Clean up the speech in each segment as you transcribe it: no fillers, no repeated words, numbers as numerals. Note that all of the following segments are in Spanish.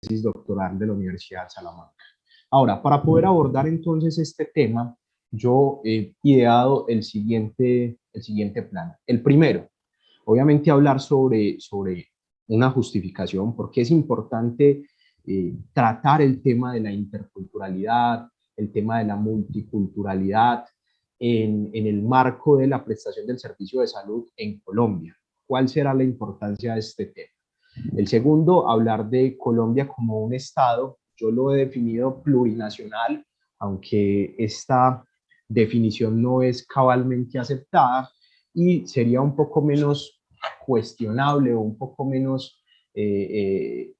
tesis doctoral de la Universidad de Salamanca. Ahora, para poder abordar entonces este tema, yo he ideado el siguiente plan. El primero, obviamente hablar sobre una justificación, porque es importante tratar el tema de la interculturalidad, el tema de la multiculturalidad en el marco de la prestación del servicio de salud en Colombia. ¿Cuál será la importancia de este tema? El segundo, hablar de Colombia como un Estado. Yo lo he definido plurinacional, aunque esta definición no es cabalmente aceptada y sería un poco menos cuestionable o un poco menos es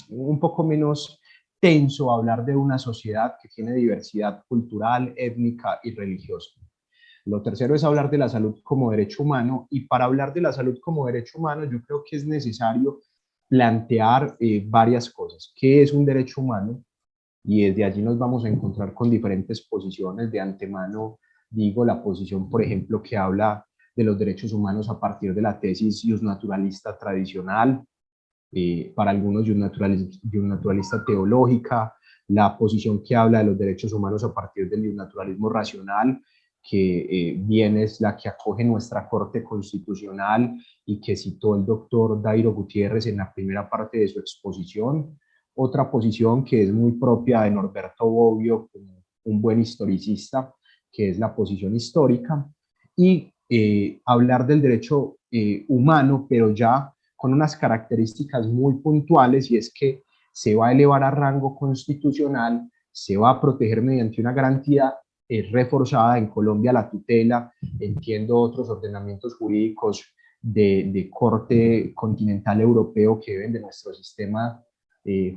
un poco menos tenso hablar de una sociedad que tiene diversidad cultural, étnica y religiosa. Lo tercero es hablar de la salud como derecho humano, y para hablar de la salud como derecho humano yo creo que es necesario plantear varias cosas. ¿Qué es un derecho humano? Y desde allí nos vamos a encontrar con diferentes posiciones. De antemano digo la posición, por ejemplo, que habla de los derechos humanos a partir de la tesis justnaturalista tradicional, para algunos justnaturalista teológica, la posición que habla de los derechos humanos a partir del justnaturalismo racional, que bien es la que acoge nuestra Corte Constitucional y que citó el doctor Dairo Gutiérrez en la primera parte de su exposición. Otra posición que es muy propia de Norberto Bobbio, como un buen historicista, que es la posición histórica, y hablar del derecho humano, pero ya con unas características muy puntuales, y es que se va a elevar a rango constitucional, se va a proteger mediante una garantía reforzada. En Colombia la tutela, entiendo otros ordenamientos jurídicos de corte continental europeo que deben de nuestro sistema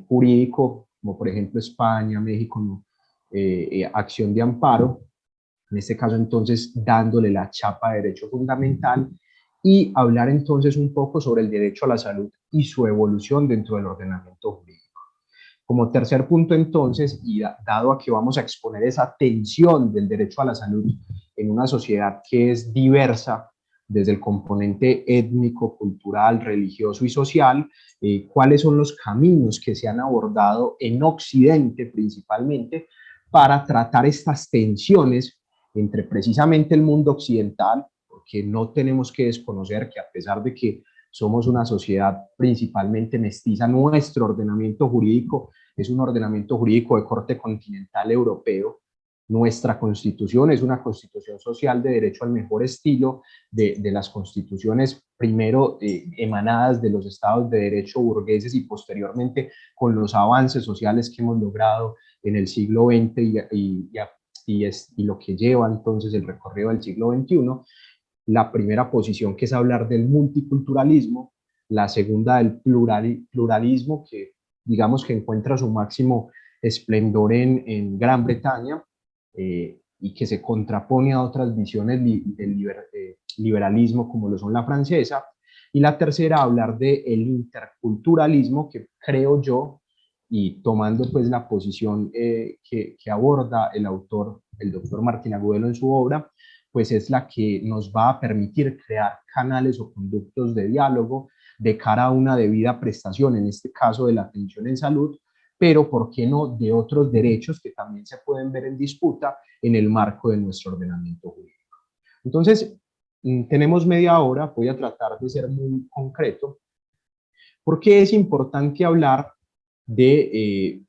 jurídico, como por ejemplo España, México, acción de amparo, en este caso entonces dándole la chapa de derecho fundamental, y hablar entonces un poco sobre el derecho a la salud y su evolución dentro del ordenamiento jurídico. Como tercer punto entonces, y dado a que vamos a exponer esa tensión del derecho a la salud en una sociedad que es diversa desde el componente étnico, cultural, religioso y social, cuáles son los caminos que se han abordado en Occidente principalmente para tratar estas tensiones entre precisamente el mundo occidental, porque no tenemos que desconocer que a pesar de que somos una sociedad principalmente mestiza, nuestro ordenamiento jurídico es un ordenamiento jurídico de corte continental europeo. Nuestra constitución es una constitución social de derecho al mejor estilo de las constituciones primero emanadas de los estados de derecho burgueses y posteriormente con los avances sociales que hemos logrado en el siglo XX y lo que lleva entonces el recorrido del siglo XXI. La primera posición, que es hablar del multiculturalismo, la segunda del pluralismo, que digamos que encuentra su máximo esplendor en Gran Bretaña, y que se contrapone a otras visiones del liberalismo como lo son la francesa, y la tercera hablar del interculturalismo, que creo yo, y tomando pues la posición que aborda el autor, el doctor Martín Agudelo en su obra, pues es la que nos va a permitir crear canales o conductos de diálogo de cara a una debida prestación, en este caso de la atención en salud, pero ¿por qué no de otros derechos que también se pueden ver en disputa en el marco de nuestro ordenamiento jurídico? Entonces, tenemos media hora, voy a tratar de ser muy concreto. ¿Por qué es importante hablar de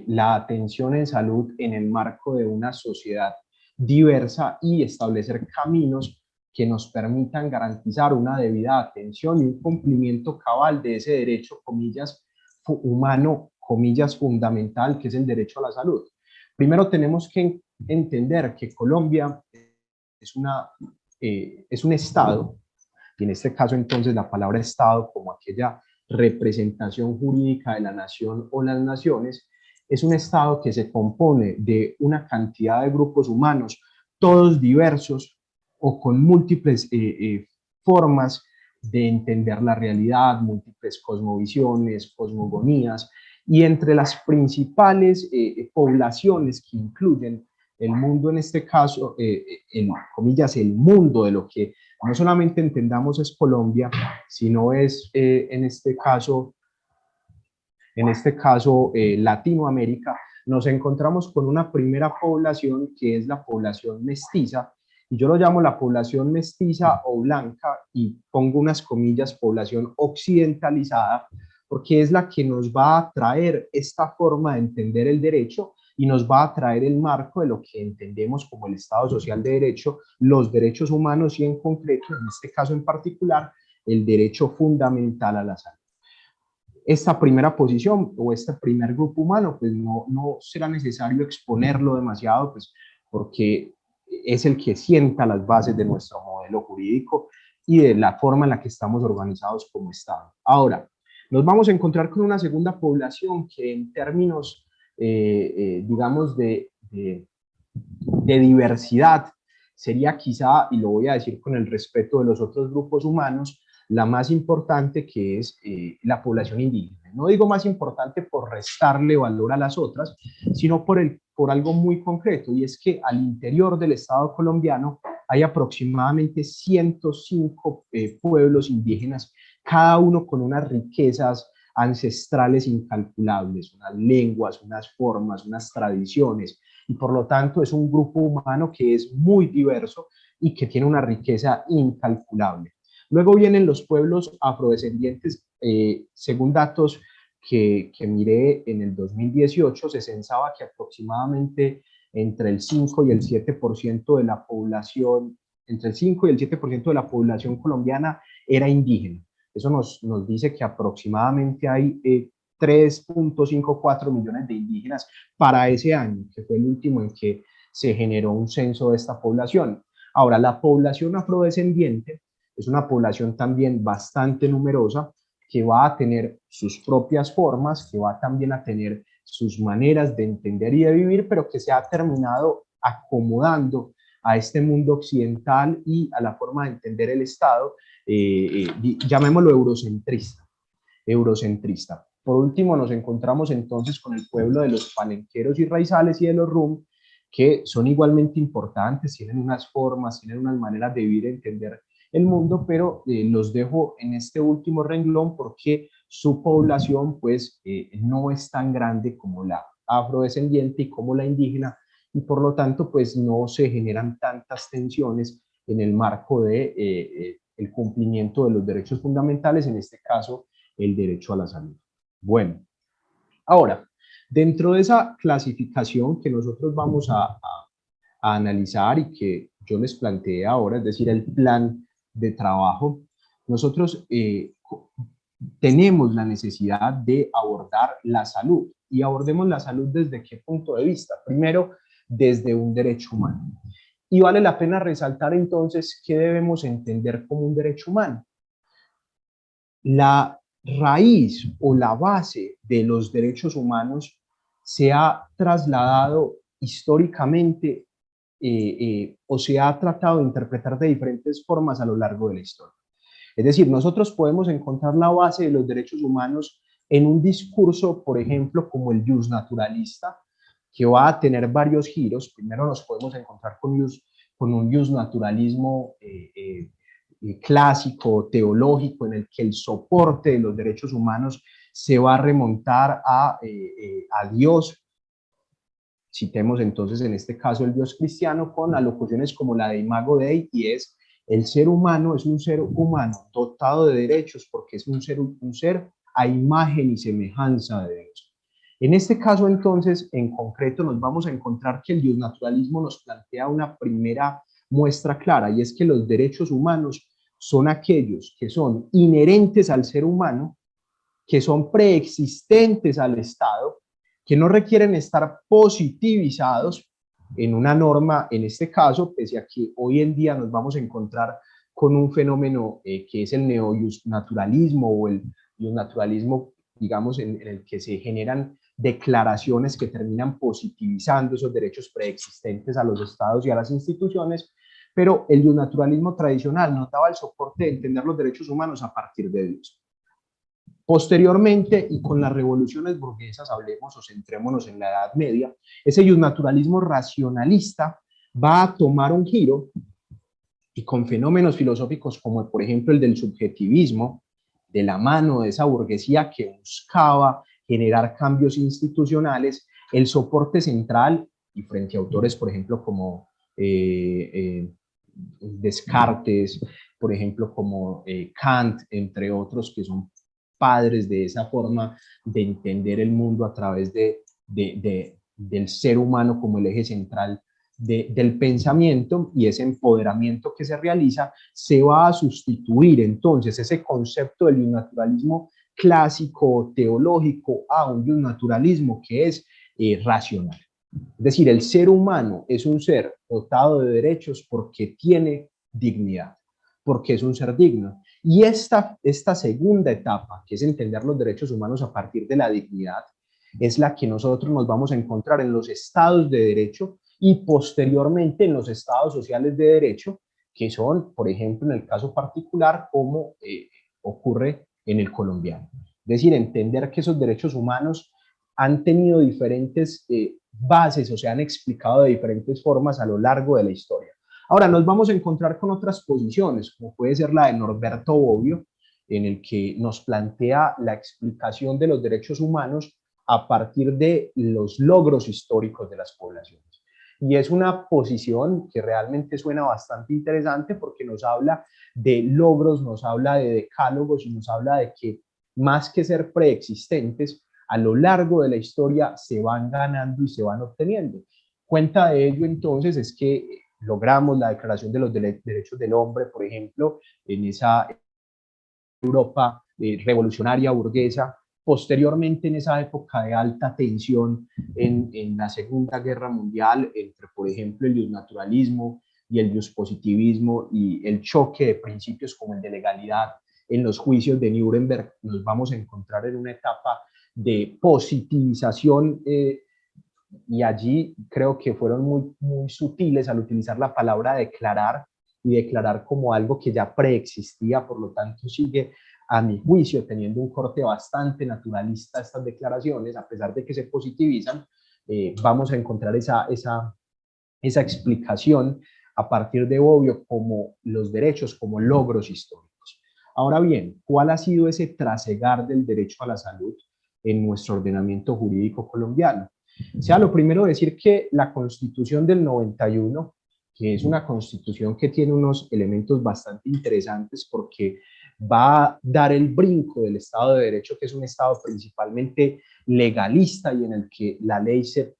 la atención en salud en el marco de una sociedad diversa y establecer caminos que nos permitan garantizar una debida atención y un cumplimiento cabal de ese derecho, comillas, humano, comillas, fundamental, que es el derecho a la salud? Primero tenemos que entender que Colombia es un Estado, y en este caso entonces la palabra Estado, como aquella representación jurídica de la nación o las naciones, es un Estado que se compone de una cantidad de grupos humanos, todos diversos o con múltiples formas de entender la realidad, múltiples cosmovisiones, cosmogonías, y entre las principales poblaciones que incluyen el mundo, en este caso, comillas, el mundo de lo que no solamente entendamos es Colombia, sino es en este caso Latinoamérica, nos encontramos con una primera población que es la población mestiza, y yo lo llamo la población mestiza o blanca, y pongo unas comillas, población occidentalizada, porque es la que nos va a traer esta forma de entender el derecho y nos va a traer el marco de lo que entendemos como el Estado Social de Derecho, los derechos humanos y en concreto, en este caso en particular, el derecho fundamental a la salud. Esta primera posición o este primer grupo humano, pues no será necesario exponerlo demasiado, pues porque es el que sienta las bases de nuestro modelo jurídico y de la forma en la que estamos organizados como Estado. Ahora, nos vamos a encontrar con una segunda población que en términos, digamos, de diversidad, sería quizá, y lo voy a decir con el respeto de los otros grupos humanos, la más importante, que es la población indígena. No digo más importante por restarle valor a las otras, sino por algo muy concreto, y es que al interior del Estado colombiano hay aproximadamente 105 pueblos indígenas, cada uno con unas riquezas ancestrales incalculables, unas lenguas, unas formas, unas tradiciones, y por lo tanto es un grupo humano que es muy diverso y que tiene una riqueza incalculable. Luego vienen los pueblos afrodescendientes, según datos que miré en el 2018, se censaba que aproximadamente entre el 5 y el 7% de la población, entre el 5 y el 7% de la población colombiana era indígena. Eso nos dice que aproximadamente hay 3.54 millones de indígenas para ese año, que fue el último en que se generó un censo de esta población. Ahora, la población afrodescendiente es una población también bastante numerosa, que va a tener sus propias formas, que va también a tener sus maneras de entender y de vivir, pero que se ha terminado acomodando a este mundo occidental y a la forma de entender el Estado, llamémoslo eurocentrista. Por último, nos encontramos entonces con el pueblo de los palenqueros y raizales y de los rum, que son igualmente importantes, tienen unas formas, tienen unas maneras de vivir y entender el mundo, pero los dejo en este último renglón porque su población pues no es tan grande como la afrodescendiente y como la indígena, y por lo tanto pues no se generan tantas tensiones en el marco de el cumplimiento de los derechos fundamentales, en este caso el derecho a la salud. Bueno, ahora, dentro de esa clasificación que nosotros vamos a analizar y que yo les planteé ahora, es decir, el plan de trabajo, nosotros tenemos la necesidad de abordar la salud, y abordemos la salud desde qué punto de vista. Primero, desde un derecho humano. Y vale la pena resaltar entonces qué debemos entender como un derecho humano. La raíz o la base de los derechos humanos se ha trasladado históricamente o se ha tratado de interpretar de diferentes formas a lo largo de la historia. Es decir, nosotros podemos encontrar la base de los derechos humanos en un discurso, por ejemplo, como el justnaturalista, que va a tener varios giros. Primero nos podemos encontrar con un justnaturalismo clásico, teológico, en el que el soporte de los derechos humanos se va a remontar a Dios. Citemos entonces en este caso el Dios cristiano con alocuciones como la de Imago Dei, y es: el ser humano es un ser humano dotado de derechos porque es un ser a imagen y semejanza de Dios. En este caso entonces, en concreto, nos vamos a encontrar que el justnaturalismo nos plantea una primera muestra clara, y es que los derechos humanos son aquellos que son inherentes al ser humano, que son preexistentes al Estado, que no requieren estar positivizados en una norma, en este caso, pese a que hoy en día nos vamos a encontrar con un fenómeno que es el neojustnaturalismo o el justnaturalismo, digamos, en el que se generan declaraciones que terminan positivizando esos derechos preexistentes a los estados y a las instituciones, pero el justnaturalismo tradicional nos daba el soporte de entender los derechos humanos a partir de Dios. Posteriormente, y con las revoluciones burguesas, hablemos o centrémonos en la Edad Media, ese justnaturalismo racionalista va a tomar un giro y con fenómenos filosóficos como por ejemplo el del subjetivismo, de la mano de esa burguesía que buscaba generar cambios institucionales, el soporte central, y frente a autores por ejemplo como Descartes, por ejemplo como Kant, entre otros, que son padres de esa forma de entender el mundo a través del ser humano como el eje central del pensamiento, y ese empoderamiento que se realiza se va a sustituir entonces ese concepto del naturalismo clásico teológico a un naturalismo que es racional. Es decir, el ser humano es un ser dotado de derechos porque tiene dignidad, porque es un ser digno. Y esta segunda etapa, que es entender los derechos humanos a partir de la dignidad, es la que nosotros nos vamos a encontrar en los estados de derecho y posteriormente en los estados sociales de derecho, que son, por ejemplo, en el caso particular, como ocurre en el colombiano. Es decir, entender que esos derechos humanos han tenido diferentes bases o se han explicado de diferentes formas a lo largo de la historia. Ahora, nos vamos a encontrar con otras posiciones, como puede ser la de Norberto Bobbio, en el que nos plantea la explicación de los derechos humanos a partir de los logros históricos de las poblaciones. Y es una posición que realmente suena bastante interesante porque nos habla de logros, nos habla de decálogos y nos habla de que más que ser preexistentes, a lo largo de la historia se van ganando y se van obteniendo. Cuenta de ello entonces es que logramos la Declaración de los Derechos del Hombre, por ejemplo, en esa Europa revolucionaria burguesa, posteriormente en esa época de alta tensión en la Segunda Guerra Mundial entre, por ejemplo, el naturalismo y el positivismo y el choque de principios como el de legalidad en los juicios de Nuremberg, nos vamos a encontrar en una etapa de positivización y allí creo que fueron muy sutiles al utilizar la palabra declarar y declarar como algo que ya preexistía, por lo tanto sigue a mi juicio teniendo un corte bastante naturalista estas declaraciones, a pesar de que se positivizan, vamos a encontrar esa explicación a partir de Bobbio como los derechos, como logros históricos. Ahora bien, ¿cuál ha sido ese trasegar del derecho a la salud en nuestro ordenamiento jurídico colombiano? O sea, lo primero decir que la Constitución del 91, que es una constitución que tiene unos elementos bastante interesantes porque va a dar el brinco del Estado de Derecho, que es un Estado principalmente legalista y en el que la ley se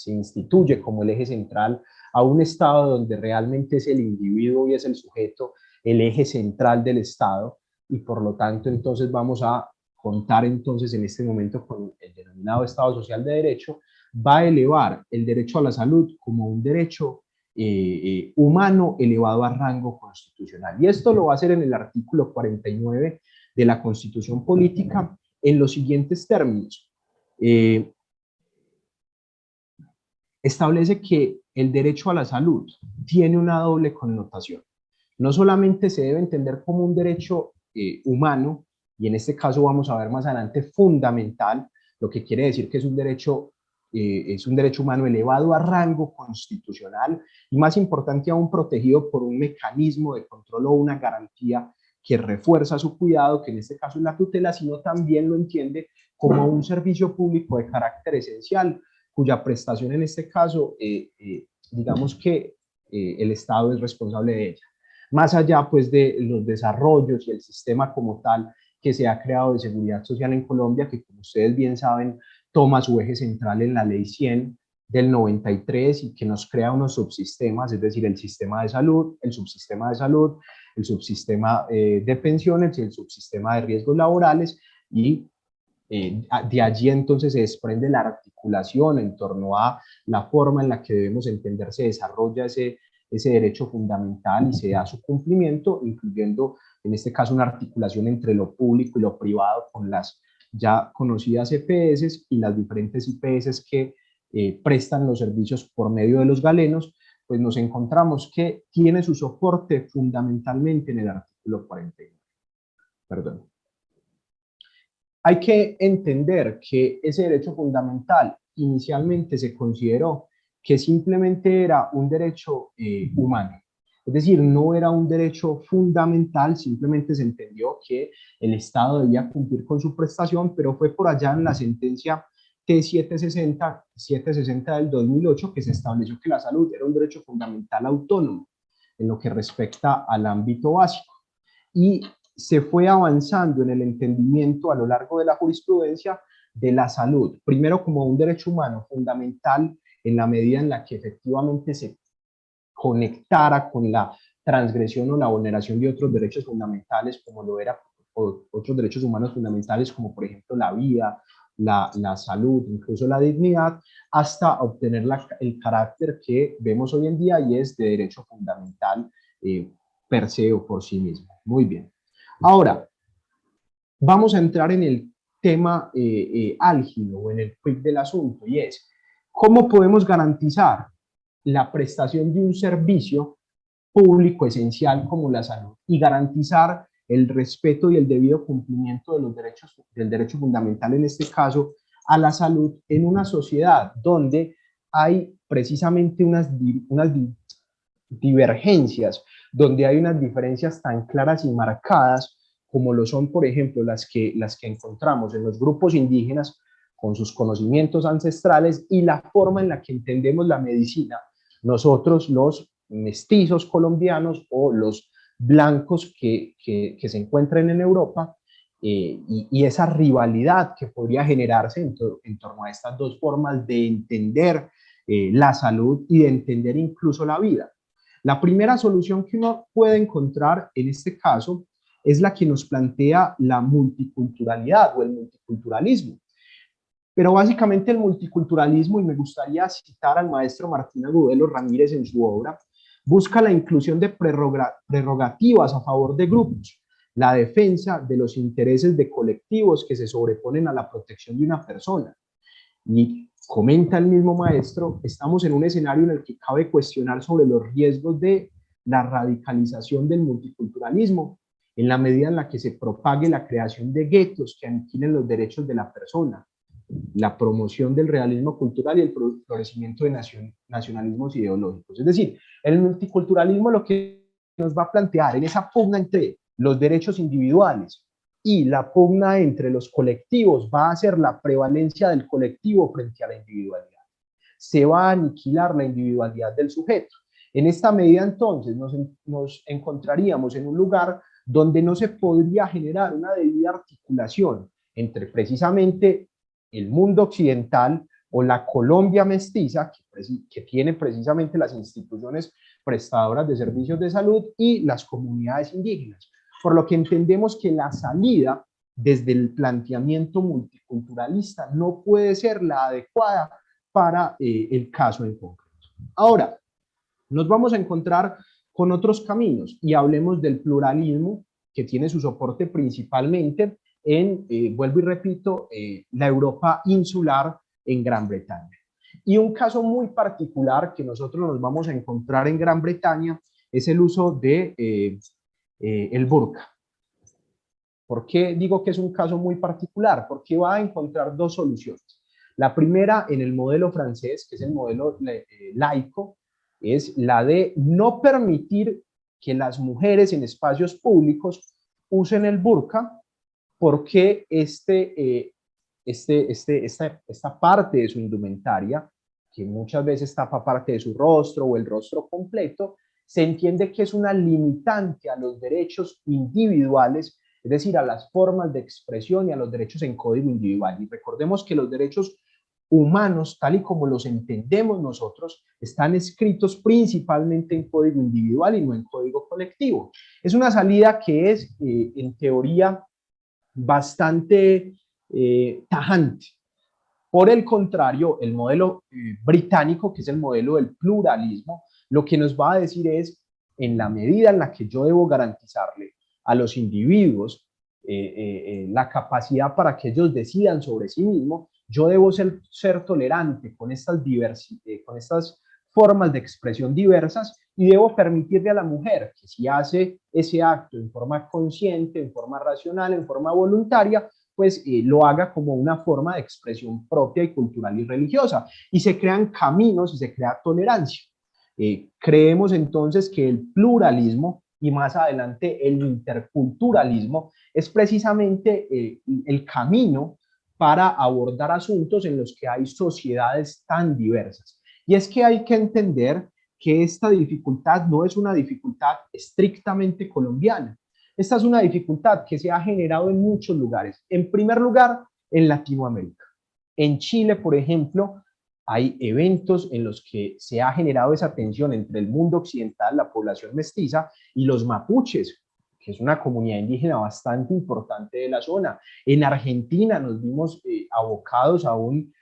instituye como el eje central, a un Estado donde realmente es el individuo y es el sujeto el eje central del Estado, y por lo tanto entonces vamos a contar entonces en este momento con el denominado Estado Social de Derecho, va a elevar el derecho a la salud como un derecho humano elevado a rango constitucional. Y esto lo va a hacer en el artículo 49 de la Constitución Política en los siguientes términos. Establece que el derecho a la salud tiene una doble connotación. No solamente se debe entender como un derecho humano, y en este caso vamos a ver más adelante fundamental, lo que quiere decir que es un derecho humano elevado a rango constitucional y más importante aún protegido por un mecanismo de control o una garantía que refuerza su cuidado, que en este caso es la tutela, sino también lo entiende como un servicio público de carácter esencial, cuya prestación en este caso, digamos que el Estado es responsable de ella. Más allá pues de los desarrollos y el sistema como tal que se ha creado de seguridad social en Colombia, que como ustedes bien saben, toma su eje central en la Ley 100 del 93 y que nos crea unos subsistemas, es decir, el sistema de salud, el subsistema de salud, el subsistema de pensiones y el subsistema de riesgos laborales, y de allí entonces se desprende la articulación en torno a la forma en la que debemos entender se desarrolla ese derecho fundamental y se da su cumplimiento, incluyendo en este caso una articulación entre lo público y lo privado con las ya conocidas EPS y las diferentes IPS que prestan los servicios por medio de los galenos, pues nos encontramos que tiene su soporte fundamentalmente en el artículo 49. Perdón. Hay que entender que ese derecho fundamental inicialmente se consideró que simplemente era un derecho humano, Es decir, no era un derecho fundamental, simplemente se entendió que el Estado debía cumplir con su prestación, pero fue por allá en la sentencia T760 del 2008 que se estableció que la salud era un derecho fundamental autónomo en lo que respecta al ámbito básico. Y se fue avanzando en el entendimiento a lo largo de la jurisprudencia de la salud, primero como un derecho humano fundamental en la medida en la que efectivamente se conectara con la transgresión o la vulneración de otros derechos fundamentales, como lo era otros derechos humanos fundamentales, como por ejemplo la vida, la salud, incluso la dignidad, hasta obtener el carácter que vemos hoy en día y es de derecho fundamental per se o por sí mismo. Muy bien. Ahora, vamos a entrar en el tema álgido o en el quick del asunto, y es, ¿cómo podemos garantizar la prestación de un servicio público esencial como la salud y garantizar el respeto y el debido cumplimiento de los derechos, del derecho fundamental, en este caso, a la salud, en una sociedad donde hay precisamente unas divergencias, donde hay unas diferencias tan claras y marcadas como lo son, por ejemplo, las que encontramos en los grupos indígenas con sus conocimientos ancestrales y la forma en la que entendemos la medicina nosotros los mestizos colombianos o los blancos que se encuentran en Europa, y esa rivalidad que podría generarse en torno a estas dos formas de entender la salud y de entender incluso la vida. La primera solución que uno puede encontrar en este caso es la que nos plantea la multiculturalidad o el multiculturalismo. Pero básicamente el multiculturalismo, y me gustaría citar al maestro Martín Agudelo Ramírez en su obra, busca la inclusión de prerrogativas a favor de grupos, la defensa de los intereses de colectivos que se sobreponen a la protección de una persona. Y comenta el mismo maestro, estamos en un escenario en el que cabe cuestionar sobre los riesgos de la radicalización del multiculturalismo, en la medida en la que se propague la creación de guetos que aniquilen los derechos de la persona, la promoción del realismo cultural y el florecimiento de nacionalismos ideológicos. Es decir, el multiculturalismo lo que nos va a plantear en esa pugna entre los derechos individuales y la pugna entre los colectivos va a ser la prevalencia del colectivo frente a la individualidad. Se va a aniquilar la individualidad del sujeto. En esta medida, entonces, nos encontraríamos en un lugar donde no se podría generar una debida articulación entre precisamente el mundo occidental o la Colombia mestiza, que tiene precisamente las instituciones prestadoras de servicios de salud, y las comunidades indígenas. Por lo que entendemos que la salida desde el planteamiento multiculturalista no puede ser la adecuada para el caso en concreto. Ahora, nos vamos a encontrar con otros caminos y hablemos del pluralismo, que tiene su soporte principalmente en, vuelvo y repito, la Europa insular en Gran Bretaña. Y un caso muy particular que nosotros nos vamos a encontrar en Gran Bretaña es el uso de el burka. ¿Por qué digo que es un caso muy particular? Porque va a encontrar dos soluciones. La primera, en el modelo francés, que es el modelo laico, es la de no permitir que las mujeres en espacios públicos usen el burka, porque esta parte de su indumentaria, que muchas veces tapa parte de su rostro o el rostro completo, se entiende que es una limitante a los derechos individuales, es decir, a las formas de expresión y a los derechos en código individual. Y recordemos que los derechos humanos, tal y como los entendemos nosotros, están escritos principalmente en código individual y no en código colectivo. Es una salida que es, en teoría, bastante tajante. Por el contrario, el modelo británico, que es el modelo del pluralismo, lo que nos va a decir es, en la medida en la que yo debo garantizarle a los individuos la capacidad para que ellos decidan sobre sí mismos, yo debo ser tolerante con con estas formas de expresión diversas, y debo permitirle a la mujer que si hace ese acto en forma consciente, en forma racional, en forma voluntaria, pues lo haga como una forma de expresión propia y cultural y religiosa. Y se crean caminos y se crea tolerancia. Creemos entonces que el pluralismo y más adelante el interculturalismo es precisamente el camino para abordar asuntos en los que hay sociedades tan diversas. Y es que hay que entender que esta dificultad no es una dificultad estrictamente colombiana. Esta es una dificultad que se ha generado en muchos lugares. En primer lugar, en Latinoamérica. En Chile, por ejemplo, hay eventos en los que se ha generado esa tensión entre el mundo occidental, la población mestiza, y los mapuches, que es una comunidad indígena bastante importante de la zona. En Argentina nos vimos abocados a un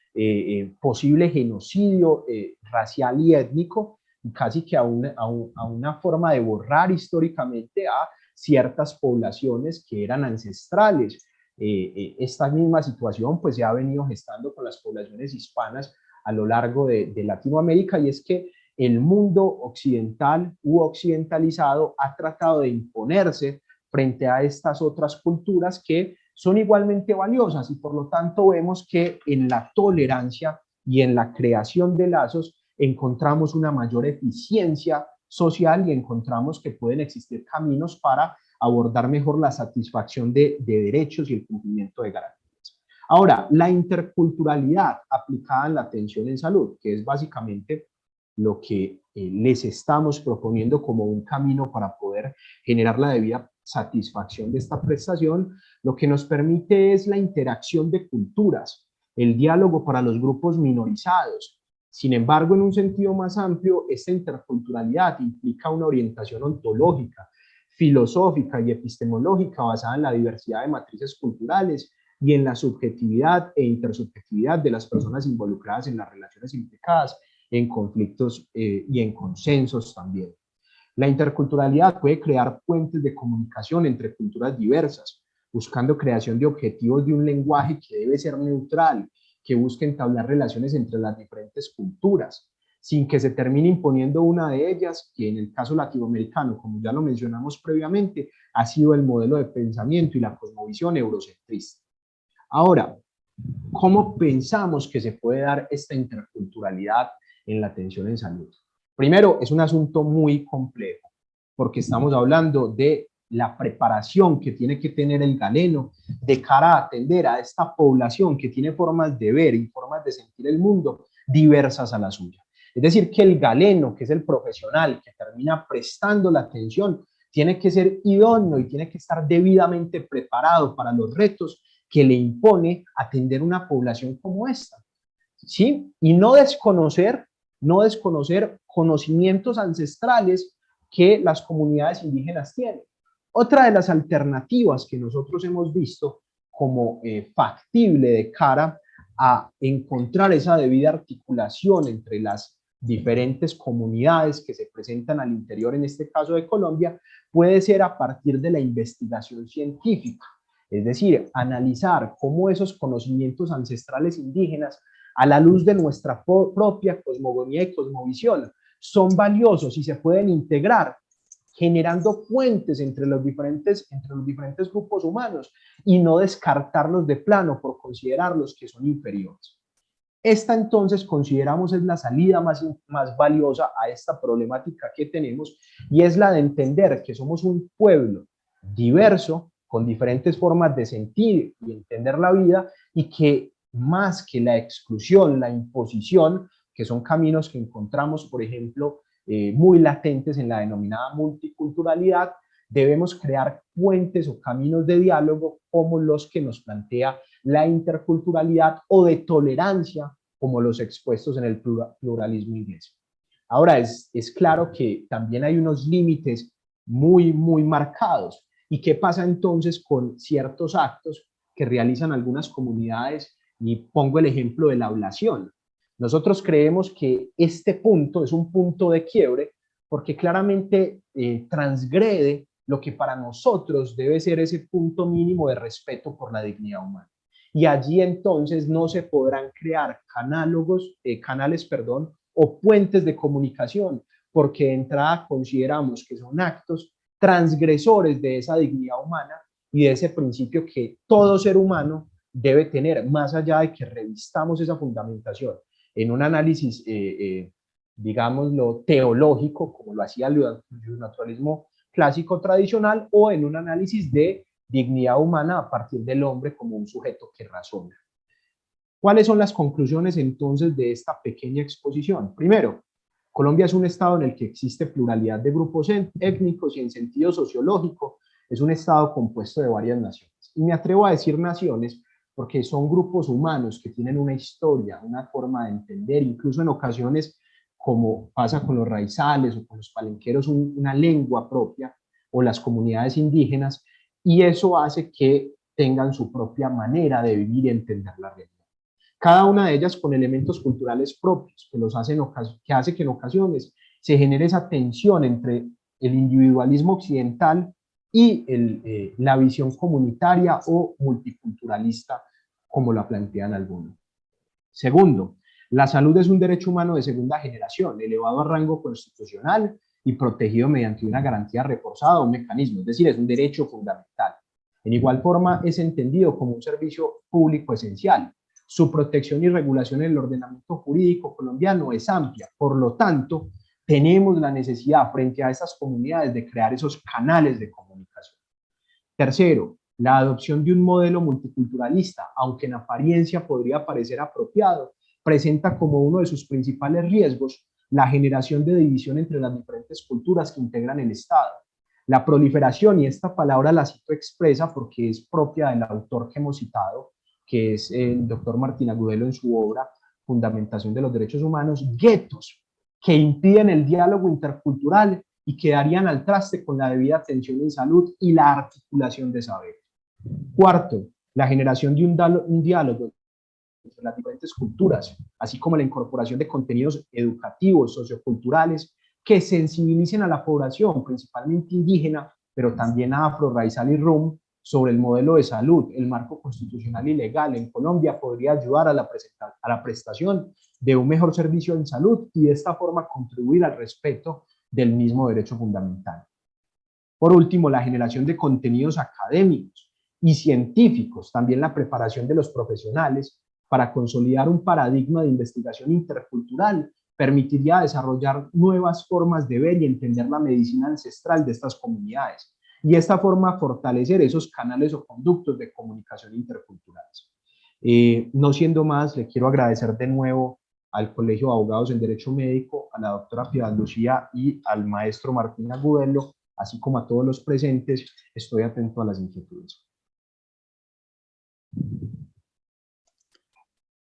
posible genocidio racial y étnico, casi que a una forma de borrar históricamente a ciertas poblaciones que eran ancestrales. Esta misma situación pues se ha venido gestando con las poblaciones hispanas a lo largo de Latinoamérica, y es que el mundo occidental u occidentalizado ha tratado de imponerse frente a estas otras culturas que son igualmente valiosas, y por lo tanto vemos que en la tolerancia y en la creación de lazos encontramos una mayor eficiencia social y encontramos que pueden existir caminos para abordar mejor la satisfacción de derechos y el cumplimiento de garantías. Ahora, la interculturalidad aplicada en la atención en salud, que es básicamente lo que les estamos proponiendo como un camino para poder generar la debida satisfacción de esta prestación, lo que nos permite es la interacción de culturas, el diálogo para los grupos minorizados. Sin embargo, en un sentido más amplio, esta interculturalidad implica una orientación ontológica, filosófica y epistemológica basada en la diversidad de matrices culturales y en la subjetividad e intersubjetividad de las personas involucradas en las relaciones implicadas, en conflictos y en consensos también. La interculturalidad puede crear puentes de comunicación entre culturas diversas, buscando creación de objetivos de un lenguaje que debe ser neutral, que busque entablar relaciones entre las diferentes culturas, sin que se termine imponiendo una de ellas, que en el caso latinoamericano, como ya lo mencionamos previamente, ha sido el modelo de pensamiento y la cosmovisión eurocentrista. Ahora, ¿cómo pensamos que se puede dar esta interculturalidad en la atención en salud? Primero, es un asunto muy complejo, porque estamos hablando de la preparación que tiene que tener el galeno de cara a atender a esta población que tiene formas de ver y formas de sentir el mundo diversas a la suya. Es decir, que el galeno, que es el profesional que termina prestando la atención, tiene que ser idóneo y tiene que estar debidamente preparado para los retos que le impone atender una población como esta, ¿sí? Y no desconocer conocimientos ancestrales que las comunidades indígenas tienen. Otra de las alternativas que nosotros hemos visto como factible de cara a encontrar esa debida articulación entre las diferentes comunidades que se presentan al interior, en este caso de Colombia, puede ser a partir de la investigación científica. Es decir, analizar cómo esos conocimientos ancestrales indígenas, a la luz de nuestra propia cosmogonía y cosmovisión, son valiosos y se pueden integrar, generando puentes entre los diferentes grupos humanos y no descartarlos de plano por considerarlos que son inferiores. Esta entonces consideramos es la salida más valiosa a esta problemática que tenemos, y es la de entender que somos un pueblo diverso, con diferentes formas de sentir y entender la vida, y que más que la exclusión, la imposición, que son caminos que encontramos, por ejemplo, muy latentes en la denominada multiculturalidad, debemos crear puentes o caminos de diálogo como los que nos plantea la interculturalidad, o de tolerancia como los expuestos en el pluralismo inglés. Ahora, es claro que también hay unos límites muy marcados. ¿Y qué pasa entonces con ciertos actos que realizan algunas comunidades? Y pongo el ejemplo de la ablación. Nosotros creemos que este punto es un punto de quiebre porque claramente transgrede lo que para nosotros debe ser ese punto mínimo de respeto por la dignidad humana. Y allí entonces no se podrán crear canales o puentes de comunicación, porque de entrada consideramos que son actos transgresores de esa dignidad humana y de ese principio que todo ser humano debe tener, más allá de que revistamos esa fundamentación en un análisis digámoslo, teológico, como lo hacía el naturalismo clásico tradicional, o en un análisis de dignidad humana a partir del hombre como un sujeto que razona. ¿Cuáles son las conclusiones entonces de esta pequeña exposición? Primero, Colombia es un estado en el que existe pluralidad de grupos étnicos y en sentido sociológico es un estado compuesto de varias naciones. Y me atrevo a decir naciones porque son grupos humanos que tienen una historia, una forma de entender, incluso en ocasiones, como pasa con los raizales o con los palenqueros, una lengua propia, o las comunidades indígenas, y eso hace que tengan su propia manera de vivir y entender la realidad. Cada una de ellas con elementos culturales propios que, que hace que en ocasiones se genere esa tensión entre el individualismo occidental y la visión comunitaria o multiculturalista, como la plantean algunos. Segundo, la salud es un derecho humano de segunda generación, elevado a rango constitucional y protegido mediante una garantía reforzada o un mecanismo, es decir, es un derecho fundamental. En igual forma, es entendido como un servicio público esencial. Su protección y regulación en el ordenamiento jurídico colombiano es amplia, por lo tanto, tenemos la necesidad frente a estas comunidades de crear esos canales de comunicación. Tercero, la adopción de un modelo multiculturalista, aunque en apariencia podría parecer apropiado, presenta como uno de sus principales riesgos la generación de división entre las diferentes culturas que integran el Estado. La proliferación, y esta palabra la cito expresa porque es propia del autor que hemos citado, que es el doctor Martín Agudelo en su obra Fundamentación de los Derechos Humanos, guetos que impiden el diálogo intercultural y que darían al traste con la debida atención en salud y la articulación de saber. Cuarto, la generación de un diálogo entre las diferentes culturas, así como la incorporación de contenidos educativos, socioculturales, que sensibilicen a la población, principalmente indígena, pero también afro, raizal y rum, sobre el modelo de salud. El marco constitucional y legal en Colombia podría ayudar a la prestación de un mejor servicio en salud y de esta forma contribuir al respeto del mismo derecho fundamental. Por último, la generación de contenidos académicos y científicos, también la preparación de los profesionales para consolidar un paradigma de investigación intercultural permitiría desarrollar nuevas formas de ver y entender la medicina ancestral de estas comunidades y de esta forma fortalecer esos canales o conductos de comunicación interculturales. No siendo más, le quiero agradecer de nuevo al Colegio de Abogados en Derecho Médico, a la doctora Piedad Lucía y al maestro Martín Agudelo, así como a todos los presentes. Estoy atento a las inquietudes.